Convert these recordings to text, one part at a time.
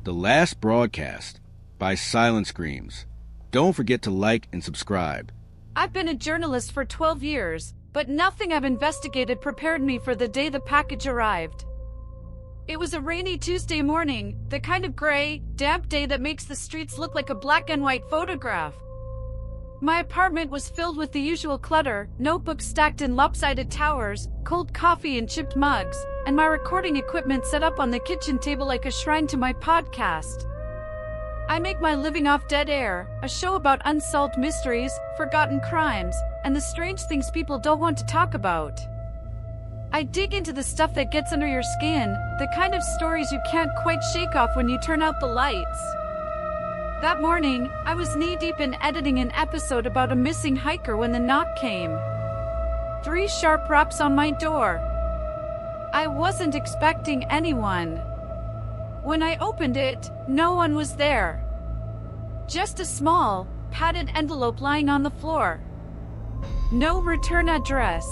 The Last Broadcast by Silent Screams. Don't forget to like and subscribe. I've been a journalist for 12 years, but nothing I've investigated prepared me for the day the package arrived. It was a rainy Tuesday morning, the kind of gray, damp day that makes the streets look like a black and white photograph. My apartment was filled with the usual clutter, notebooks stacked in lopsided towers, cold coffee in chipped mugs, and my recording equipment set up on the kitchen table like a shrine to my podcast. I make my living off dead air, a show about unsolved mysteries, forgotten crimes, and the strange things people don't want to talk about. I dig into the stuff that gets under your skin, the kind of stories you can't quite shake off when you turn out the lights. That morning, I was knee-deep in editing an episode about a missing hiker when the knock came. 3 sharp raps on my door. I wasn't expecting anyone. When I opened it, no one was there. Just a small, padded envelope lying on the floor. No return address.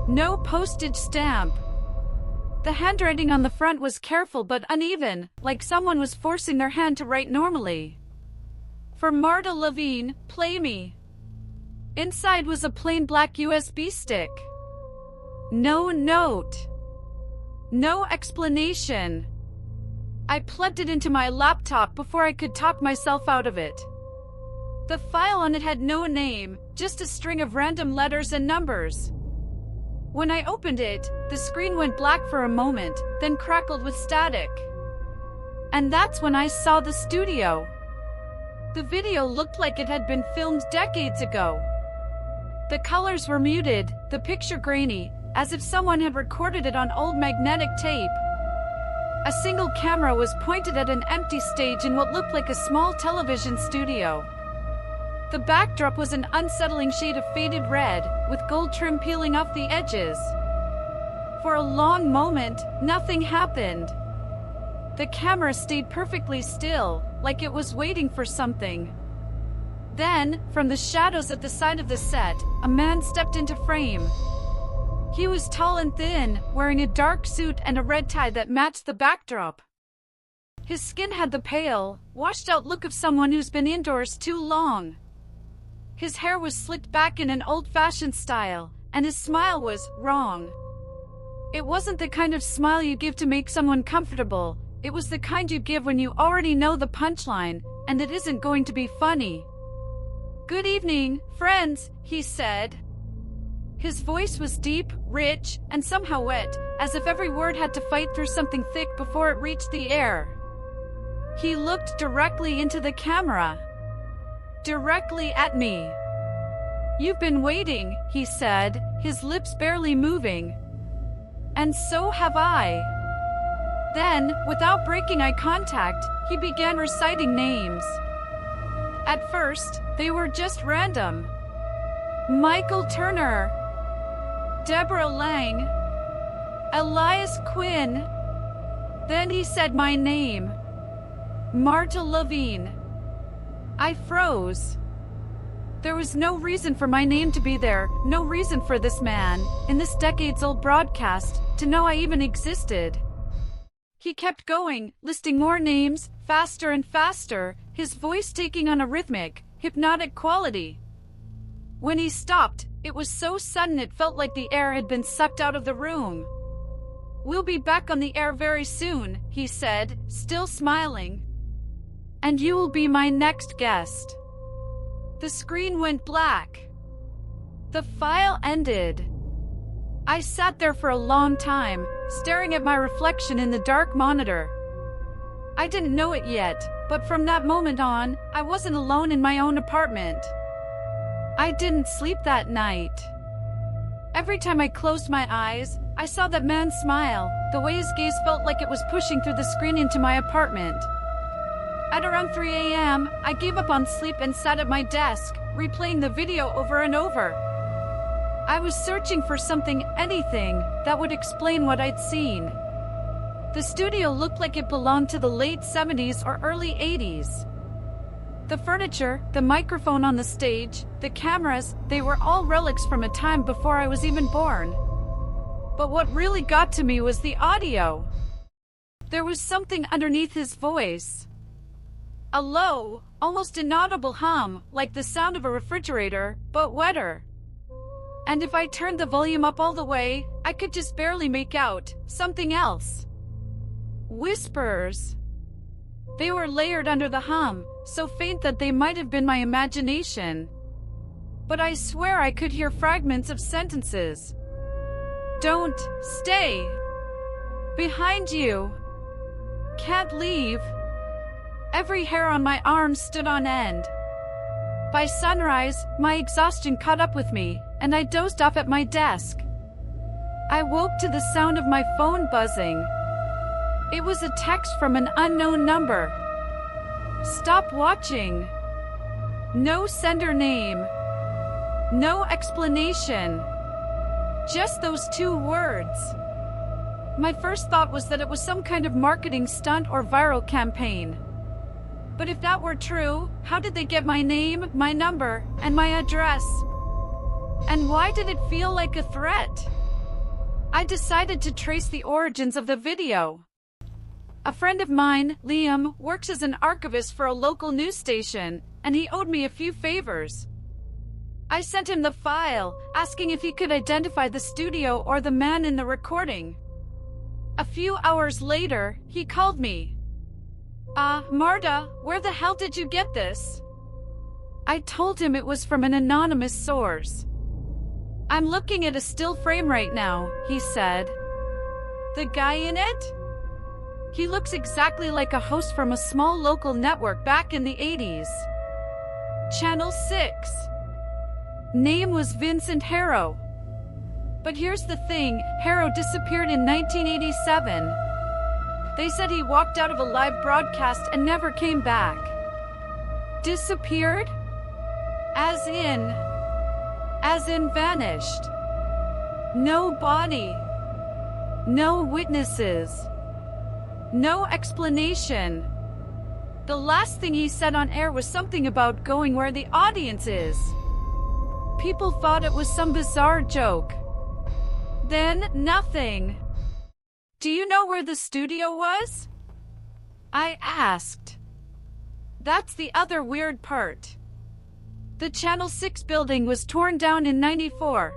No postage stamp. The handwriting on the front was careful but uneven, like someone was forcing their hand to write normally. For Marta Levine, play me. Inside was a plain black USB stick. No note. No explanation. I plugged it into my laptop before I could talk myself out of it. The file on it had no name, just a string of random letters and numbers. When I opened it, the screen went black for a moment, then crackled with static. And that's when I saw the studio. The video looked like it had been filmed decades ago. The colors were muted, the picture grainy, as if someone had recorded it on old magnetic tape. A single camera was pointed at an empty stage in what looked like a small television studio. The backdrop was an unsettling shade of faded red, with gold trim peeling off the edges. For a long moment, nothing happened. The camera stayed perfectly still, like it was waiting for something. Then, from the shadows at the side of the set, a man stepped into frame. He was tall and thin, wearing a dark suit and a red tie that matched the backdrop. His skin had the pale, washed-out look of someone who's been indoors too long. His hair was slicked back in an old-fashioned style, and his smile was wrong. It wasn't the kind of smile you give to make someone comfortable, it was the kind you give when you already know the punchline, and it isn't going to be funny. "Good evening, friends," he said. His voice was deep, rich, and somehow wet, as if every word had to fight through something thick before it reached the air. He looked directly into the camera. Directly at me. "You've been waiting," he said, his lips barely moving. "And so have I." Then, without breaking eye contact, he began reciting names. At first, they were just random. Michael Turner, Deborah Lang, Elias Quinn. Then he said my name. Marta Levine. I froze. There was no reason for my name to be there, no reason for this man, in this decades-old broadcast, to know I even existed. He kept going, listing more names, faster and faster, his voice taking on a rhythmic, hypnotic quality. When he stopped, it was so sudden it felt like the air had been sucked out of the room. "We'll be back on the air very soon," he said, still smiling. "And you will be my next guest." The screen went black. The file ended. I sat there for a long time, staring at my reflection in the dark monitor. I didn't know it yet, but from that moment on, I wasn't alone in my own apartment. I didn't sleep that night. Every time I closed my eyes, I saw that man smile, the way his gaze felt like it was pushing through the screen into my apartment. At around 3 a.m., I gave up on sleep and sat at my desk, replaying the video over and over. I was searching for something, anything, that would explain what I'd seen. The studio looked like it belonged to the late 70s or early 80s. The furniture, the microphone on the stage, the cameras, they were all relics from a time before I was even born. But what really got to me was the audio. There was something underneath his voice. A low, almost inaudible hum, like the sound of a refrigerator, but wetter. And if I turned the volume up all the way, I could just barely make out something else. Whispers. They were layered under the hum, so faint that they might have been my imagination. But I swear I could hear fragments of sentences. Don't stay. Behind you. Can't leave. Every hair on my arm stood on end. By sunrise, my exhaustion caught up with me, and I dozed off at my desk. I woke to the sound of my phone buzzing. It was a text from an unknown number. Stop watching. No sender name. No explanation. Just those 2 words. My first thought was that it was some kind of marketing stunt or viral campaign. But if that were true, how did they get my name, my number, and my address? And why did it feel like a threat? I decided to trace the origins of the video. A friend of mine, Liam, works as an archivist for a local news station, and he owed me a few favors. I sent him the file, asking if he could identify the studio or the man in the recording. A few hours later, he called me. Marta, where the hell did you get this? I told him it was from an anonymous source. I'm looking at a still frame right now, he said. The guy in it? He looks exactly like a host from a small local network back in the 80s. Channel 6. Name was Vincent Harrow. But here's the thing, Harrow disappeared in 1987. They said he walked out of a live broadcast and never came back. Disappeared? As in vanished. No body. No witnesses. No explanation. The last thing he said on air was something about going where the audience is. People thought it was some bizarre joke. Then, nothing. Do you know where the studio was? I asked. That's the other weird part. The Channel 6 building was torn down in '94.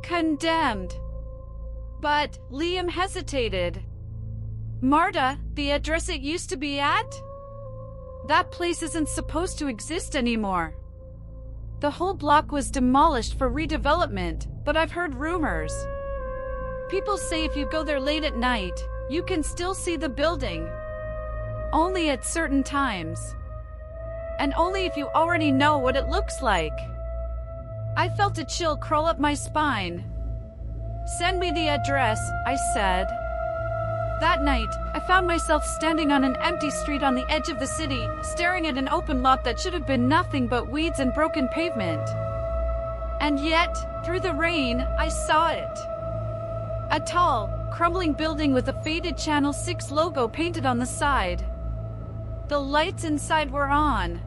Condemned. But Liam hesitated. Marta, the address it used to be at? That place isn't supposed to exist anymore. The whole block was demolished for redevelopment, but I've heard rumors. People say if you go there late at night, you can still see the building. Only at certain times. And only if you already know what it looks like. I felt a chill crawl up my spine. Send me the address, I said. That night, I found myself standing on an empty street on the edge of the city, staring at an open lot that should have been nothing but weeds and broken pavement. And yet, through the rain, I saw it. A tall, crumbling building with a faded Channel 6 logo painted on the side. The lights inside were on.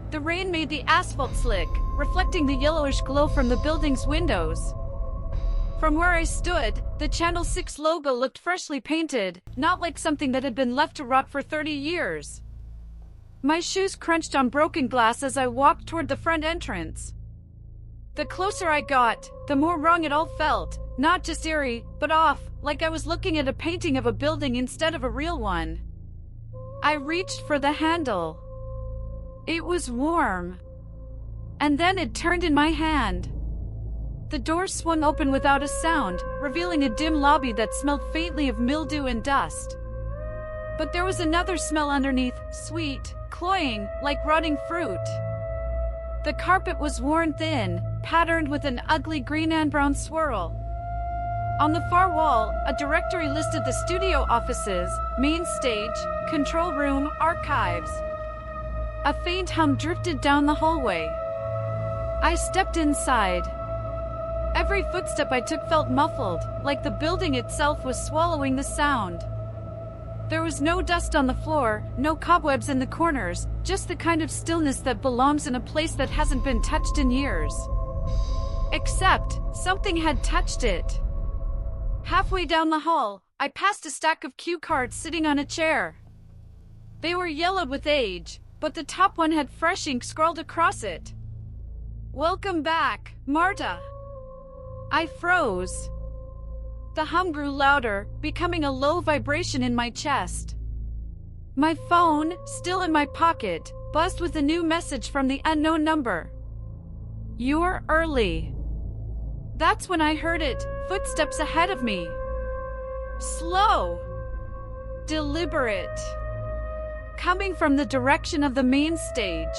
The rain made the asphalt slick, reflecting the yellowish glow from the building's windows. From where I stood, the Channel 6 logo looked freshly painted, not like something that had been left to rot for 30 years. My shoes crunched on broken glass as I walked toward the front entrance. The closer I got, the more wrong it all felt, not just eerie, but off, like I was looking at a painting of a building instead of a real one. I reached for the handle. It was warm. And then it turned in my hand. The door swung open without a sound, revealing a dim lobby that smelled faintly of mildew and dust. But there was another smell underneath, sweet, cloying, like rotting fruit. The carpet was worn thin, patterned with an ugly green and brown swirl. On the far wall, a directory listed the studio offices, main stage, control room, archives. A faint hum drifted down the hallway. I stepped inside. Every footstep I took felt muffled, like the building itself was swallowing the sound. There was no dust on the floor, no cobwebs in the corners, just the kind of stillness that belongs in a place that hasn't been touched in years. Except, something had touched it. Halfway down the hall, I passed a stack of cue cards sitting on a chair. They were yellowed with age, but the top one had fresh ink scrawled across it. "Welcome back, Marta." I froze. The hum grew louder, becoming a low vibration in my chest. My phone, still in my pocket, buzzed with a new message from the unknown number. "You're early." That's when I heard it, footsteps ahead of me. Slow. Deliberate. Coming from the direction of the main stage.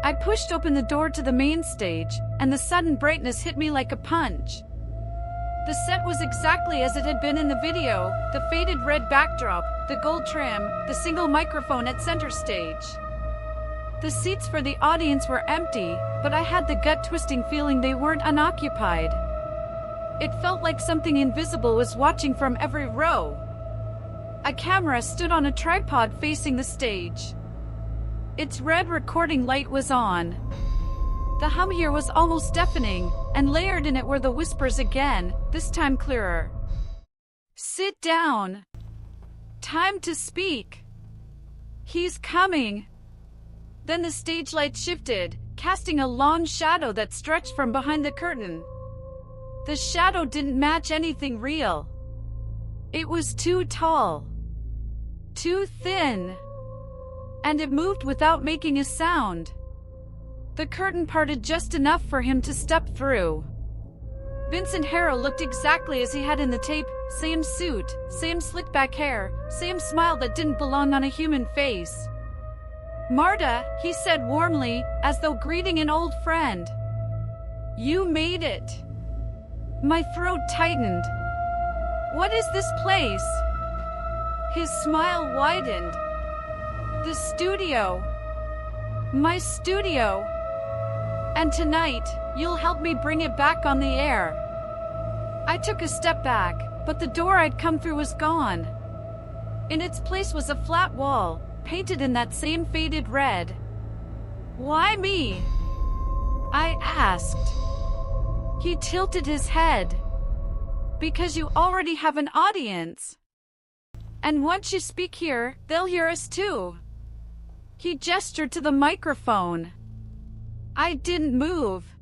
I pushed open the door to the main stage, and the sudden brightness hit me like a punch. The set was exactly as it had been in the video, the faded red backdrop, the gold trim, the single microphone at center stage. The seats for the audience were empty, but I had the gut-twisting feeling they weren't unoccupied. It felt like something invisible was watching from every row. A camera stood on a tripod facing the stage. Its red recording light was on. The hum here was almost deafening, and layered in it were the whispers again, this time clearer. "Sit down. Time to speak. He's coming." Then the stage light shifted, casting a long shadow that stretched from behind the curtain. The shadow didn't match anything real. It was too tall. Too thin. And it moved without making a sound. The curtain parted just enough for him to step through. Vincent Harrow looked exactly as he had in the tape, same suit, same slick back hair, same smile that didn't belong on a human face. "Marta," he said warmly, as though greeting an old friend. "You made it." My throat tightened. "What is this place?" His smile widened. "The studio. My studio. And tonight, you'll help me bring it back on the air." I took a step back, but the door I'd come through was gone. In its place was a flat wall, painted in that same faded red. "Why me?" I asked. He tilted his head. "Because you already have an audience. And once you speak here, they'll hear us too." He gestured to the microphone. I didn't move.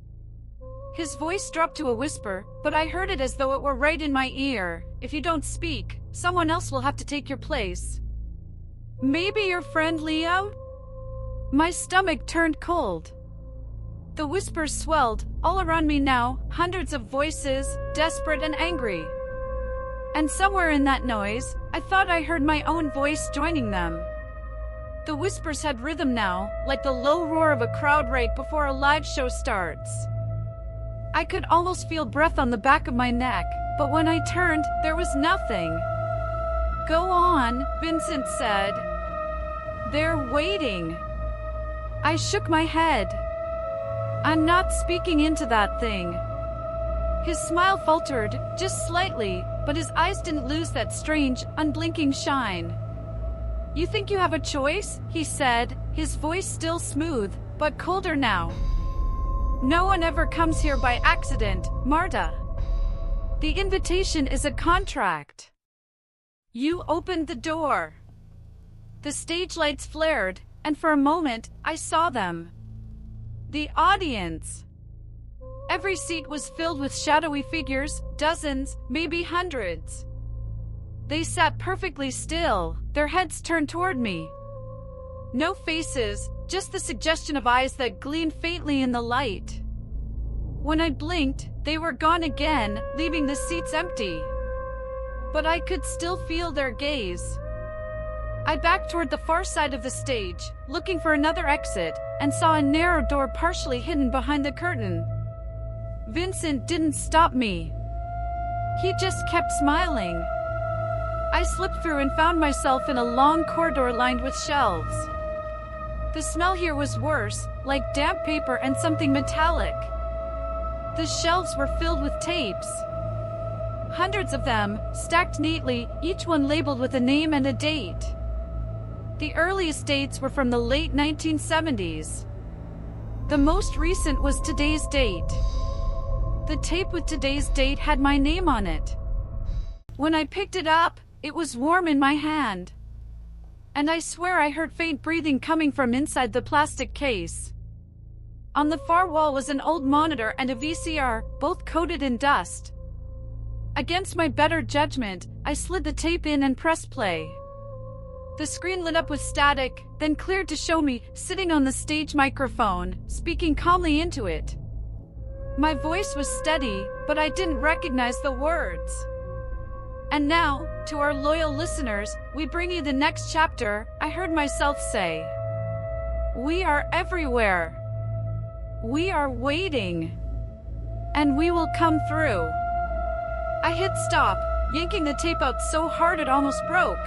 His voice dropped to a whisper, but I heard it as though it were right in my ear. "If you don't speak, someone else will have to take your place. Maybe your friend Leo?" My stomach turned cold. The whispers swelled, all around me now, hundreds of voices, desperate and angry. And somewhere in that noise, I thought I heard my own voice joining them. The whispers had rhythm now, like the low roar of a crowd right before a live show starts. I could almost feel breath on the back of my neck, but when I turned, there was nothing. "Go on," Vincent said. "They're waiting." I shook my head. "I'm not speaking into that thing." His smile faltered, just slightly, but his eyes didn't lose that strange, unblinking shine. "You think you have a choice?" he said, his voice still smooth, but colder now. "No one ever comes here by accident, Marta. The invitation is a contract. You opened the door." The stage lights flared, and for a moment, I saw them. The audience. Every seat was filled with shadowy figures, dozens, maybe hundreds. They sat perfectly still, their heads turned toward me. No faces, just the suggestion of eyes that gleamed faintly in the light. When I blinked, they were gone again, leaving the seats empty. But I could still feel their gaze. I backed toward the far side of the stage, looking for another exit, and saw a narrow door partially hidden behind the curtain. Vincent didn't stop me. He just kept smiling. I slipped through and found myself in a long corridor lined with shelves. The smell here was worse, like damp paper and something metallic. The shelves were filled with tapes. Hundreds of them, stacked neatly, each one labeled with a name and a date. The earliest dates were from the late 1970s. The most recent was today's date. The tape with today's date had my name on it. When I picked it up, it was warm in my hand. And I swear I heard faint breathing coming from inside the plastic case. On the far wall was an old monitor and a VCR, both coated in dust. Against my better judgment, I slid the tape in and pressed play. The screen lit up with static, then cleared to show me sitting on the stage microphone, speaking calmly into it. My voice was steady, but I didn't recognize the words. And now, to our loyal listeners, we bring you the next chapter, I heard myself say. We are everywhere. We are waiting. And we will come through. I hit stop, yanking the tape out so hard it almost broke.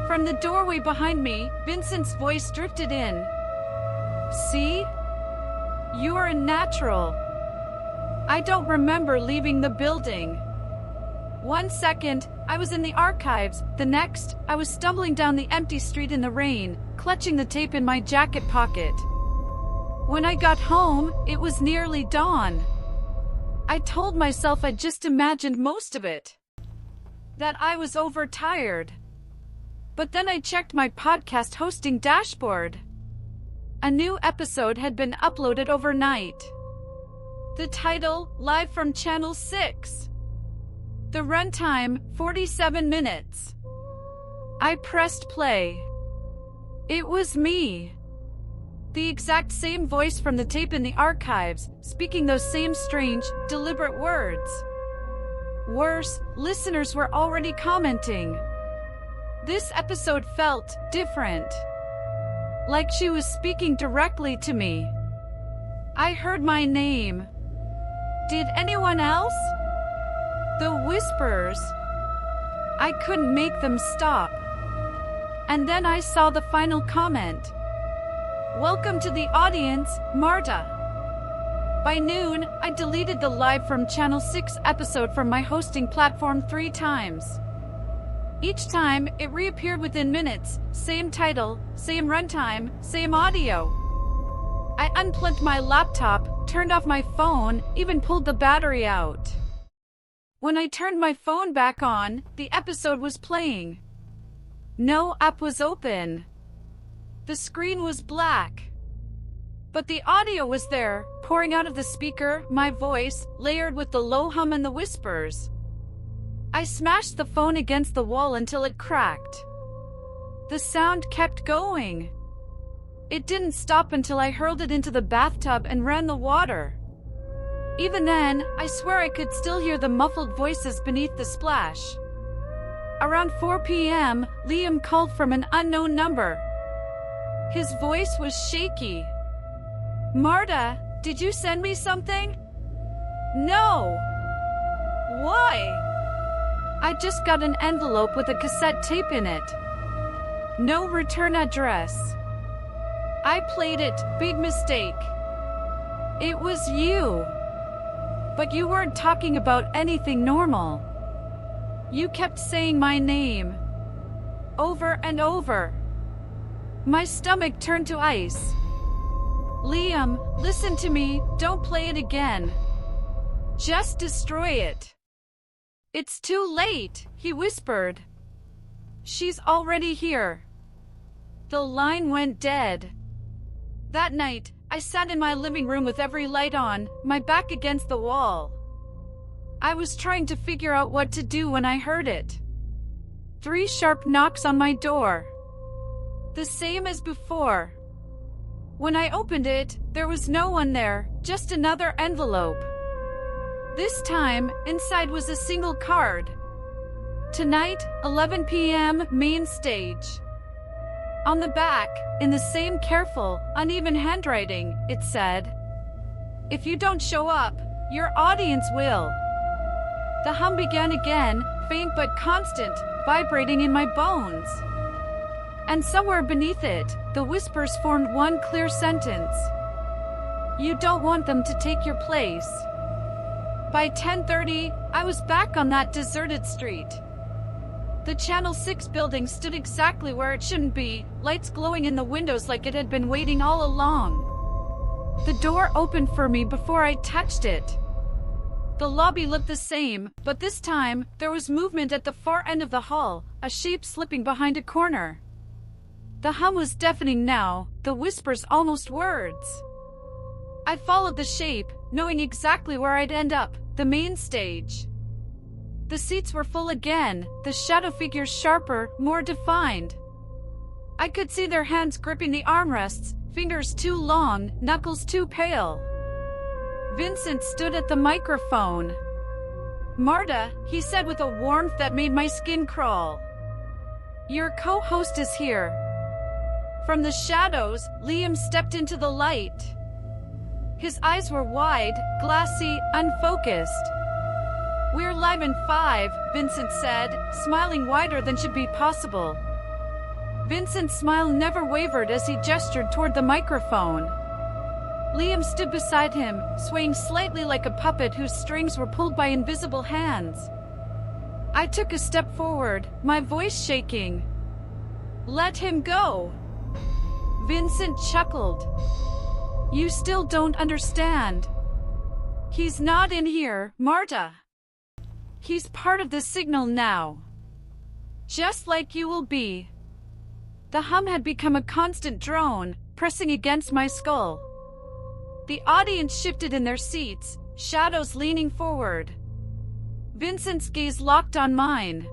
From the doorway behind me, Vincent's voice drifted in. See? You are a natural. I don't remember leaving the building. 1 second, I was in the archives. The next, I was stumbling down the empty street in the rain, clutching the tape in my jacket pocket. When I got home, it was nearly dawn. I told myself I'd just imagined most of it. That I was overtired. But then I checked my podcast hosting dashboard. A new episode had been uploaded overnight. The title, Live from Channel 6. The runtime, 47 minutes. I pressed play. It was me. The exact same voice from the tape in the archives, speaking those same strange, deliberate words. Worse, listeners were already commenting. This episode felt different. Like she was speaking directly to me. I heard my name. Did anyone else? The whispers. I couldn't make them stop. And then I saw the final comment. Welcome to the audience, Marta. By noon, I deleted the Live from Channel 6 episode from my hosting platform 3 times. Each time, it reappeared within minutes, same title, same runtime, same audio. I unplugged my laptop, turned off my phone, even pulled the battery out. When I turned my phone back on, the episode was playing. No app was open. The screen was black. But the audio was there, pouring out of the speaker, my voice, layered with the low hum and the whispers. I smashed the phone against the wall until it cracked. The sound kept going. It didn't stop until I hurled it into the bathtub and ran the water. Even then, I swear I could still hear the muffled voices beneath the splash. Around 4 p.m., Liam called from an unknown number. His voice was shaky. Marta, did you send me something? No. Why? I just got an envelope with a cassette tape in it. No return address. I played it, big mistake. It was you. But you weren't talking about anything normal. You kept saying my name. Over and over. My stomach turned to ice. Liam, listen to me, don't play it again. Just destroy it. It's too late, he whispered. She's already here. The line went dead. That night, I sat in my living room with every light on, my back against the wall. I was trying to figure out what to do when I heard it. 3 sharp knocks on my door. The same as before. When I opened it, there was no one there, just another envelope. This time, inside was a single card. Tonight, 11 p.m., main stage. On the back, in the same careful, uneven handwriting, it said, "If you don't show up, your audience will." The hum began again, faint but constant, vibrating in my bones. And somewhere beneath it, the whispers formed one clear sentence. You don't want them to take your place. By 10:30, I was back on that deserted street. The Channel 6 building stood exactly where it shouldn't be, lights glowing in the windows like it had been waiting all along. The door opened for me before I touched it. The lobby looked the same, but this time, there was movement at the far end of the hall, a shape slipping behind a corner. The hum was deafening now, the whispers almost words. I followed the shape, knowing exactly where I'd end up, the main stage. The seats were full again, the shadow figures sharper, more defined. I could see their hands gripping the armrests, fingers too long, knuckles too pale. Vincent stood at the microphone. "Marta," he said with a warmth that made my skin crawl. "Your co-host is here." From the shadows, Liam stepped into the light. His eyes were wide, glassy, unfocused. "We're live in 5, Vincent said, smiling wider than should be possible. Vincent's smile never wavered as he gestured toward the microphone. Liam stood beside him, swaying slightly like a puppet whose strings were pulled by invisible hands. I took a step forward, my voice shaking. "Let him go." Vincent chuckled. "You still don't understand. He's not in here, Marta. He's part of the signal now. Just like you will be." The hum had become a constant drone, pressing against my skull. The audience shifted in their seats, shadows leaning forward. Vincent's gaze locked on mine.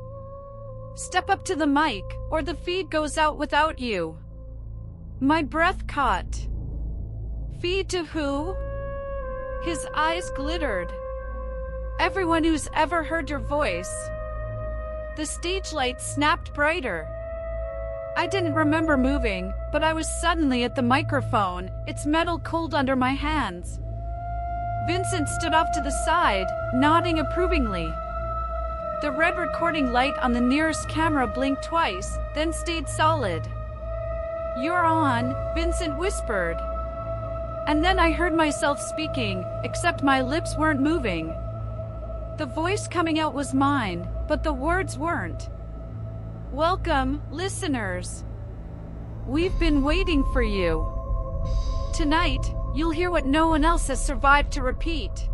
"Step up to the mic, or the feed goes out without you." My breath caught. "Feed to who?" His eyes glittered. "Everyone who's ever heard your voice." The stage lights snapped brighter. I didn't remember moving, but I was suddenly at the microphone, its metal cold under my hands. Vincent stood off to the side, nodding approvingly. The red recording light on the nearest camera blinked twice, then stayed solid. "You're on," Vincent whispered. And then I heard myself speaking, except my lips weren't moving. The voice coming out was mine, but the words weren't. "Welcome, listeners. We've been waiting for you. Tonight, you'll hear what no one else has survived to repeat."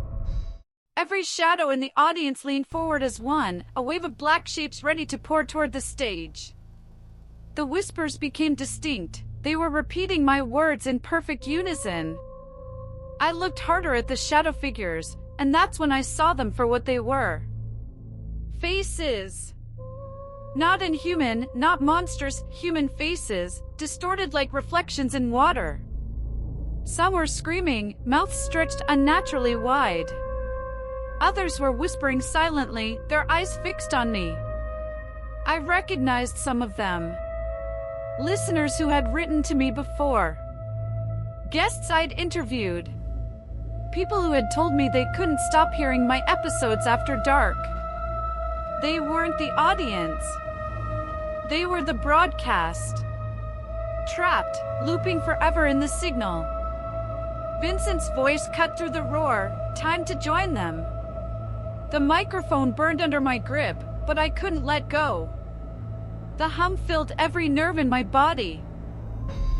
Every shadow in the audience leaned forward as one, a wave of black shapes ready to pour toward the stage. The whispers became distinct. They were repeating my words in perfect unison. I looked harder at the shadow figures, and that's when I saw them for what they were. Faces. Not inhuman, not monstrous, human faces, distorted like reflections in water. Some were screaming, mouths stretched unnaturally wide. Others were whispering silently, their eyes fixed on me. I recognized some of them. Listeners who had written to me before. Guests I'd interviewed. People who had told me they couldn't stop hearing my episodes after dark. They weren't the audience. They were the broadcast. Trapped, looping forever in the signal. Vincent's voice cut through the roar, time to join them. The microphone burned under my grip, but I couldn't let go. The hum filled every nerve in my body.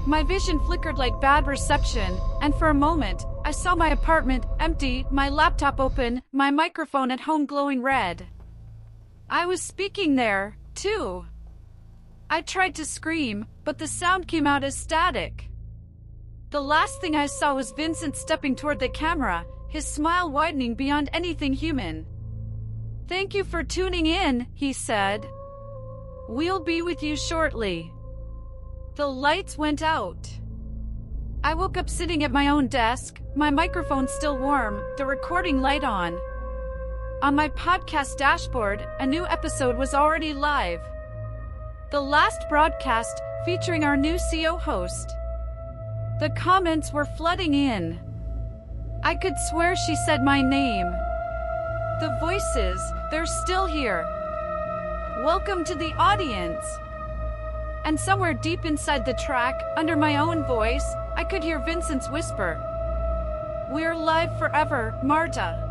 My vision flickered like bad reception, and for a moment, I saw my apartment empty, my laptop open, my microphone at home glowing red. I was speaking there, too. I tried to scream, but the sound came out as static. The last thing I saw was Vincent stepping toward the camera, his smile widening beyond anything human. "Thank you for tuning in," he said. "We'll be with you shortly." The lights went out. I woke up sitting at my own desk, my microphone still warm, the recording light on. On my podcast dashboard, a new episode was already live. The last broadcast featuring our new CO host. The comments were flooding in. I could swear she said my name. The voices, they're still here. "Welcome to the audience." And somewhere deep inside the track, under my own voice, I could hear Vincent's whisper. "We're live forever, Marta."